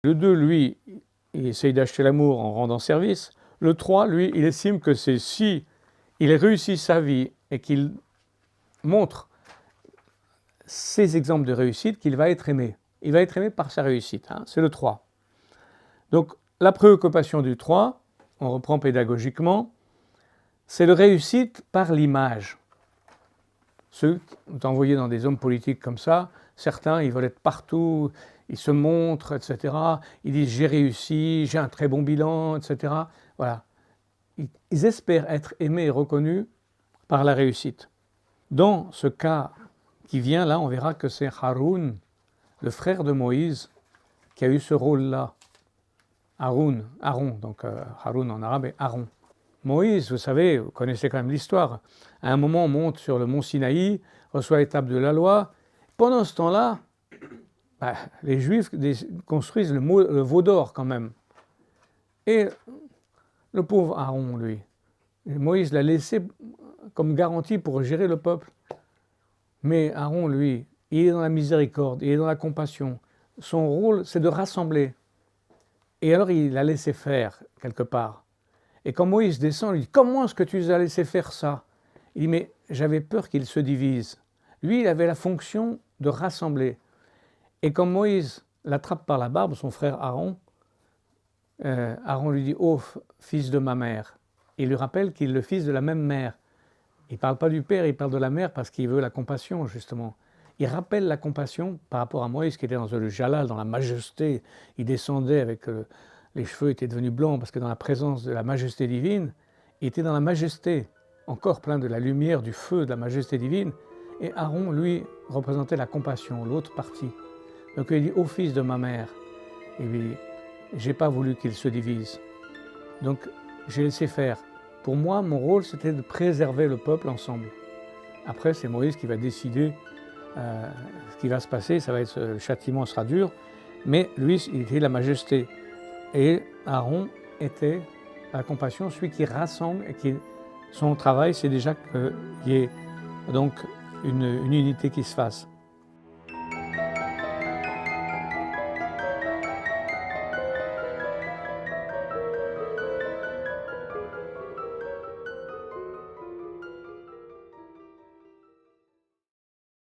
Le 2, lui, il essaye d'acheter l'amour en rendant service. Le 3, lui, il estime que c'est si il réussit sa vie et qu'il montre ses exemples de réussite qu'il va être aimé. Il va être aimé par sa réussite, hein, c'est le 3. Donc la préoccupation du 3, on reprend pédagogiquement, c'est la réussite par l'image. Ceux que vous envoyez dans des hommes politiques comme ça, certains, ils veulent être partout, ils se montrent, etc. Ils disent j'ai réussi, j'ai un très bon bilan, etc. Voilà. Ils espèrent être aimés et reconnus par la réussite. Dans ce cas qui vient là, on verra que c'est Haroun, le frère de Moïse, qui a eu ce rôle-là. Aaron, donc Haroun en arabe est Aaron. Moïse, vous savez, vous connaissez quand même l'histoire, à un moment on monte sur le mont Sinaï, reçoit l'étape de la loi. Pendant ce temps-là, les Juifs construisent le veau d'or quand même. Et le pauvre Aaron, lui, Moïse l'a laissé comme garantie pour gérer le peuple. Mais Aaron, lui, il est dans la miséricorde, il est dans la compassion. Son rôle, c'est de rassembler. Et alors il l'a laissé faire quelque part. Et quand Moïse descend, il dit « Comment est-ce que tu les as laissé faire ça ?» Il dit « Mais j'avais peur qu'ils se divisent. » Lui, il avait la fonction de rassembler. Et quand Moïse l'attrape par la barbe, son frère Aaron, Aaron lui dit « Oh, fils de ma mère !» Il lui rappelle qu'il est le fils de la même mère. Il ne parle pas du père, il parle de la mère parce qu'il veut la compassion, justement. Il rappelle la compassion par rapport à Moïse qui était dans le jalal, dans la majesté. Il descendait avec les cheveux étaient devenus blancs parce que dans la présence de la majesté divine, il était dans la majesté, encore plein de la lumière, du feu, de la majesté divine. Et Aaron, lui, représentait la compassion, l'autre partie. Donc il dit « Ô fils de ma mère !» Et lui, j'ai pas voulu qu'ils se divisent. Donc j'ai laissé faire. Pour moi, mon rôle, c'était de préserver le peuple ensemble. Après, c'est Moïse qui va décider ce qui va se passer. Ça va être, le châtiment sera dur. Mais lui, il était la majesté. Et Aaron était la compassion, celui qui rassemble et qui, son travail, c'est déjà qu'il y ait donc une unité qui se fasse.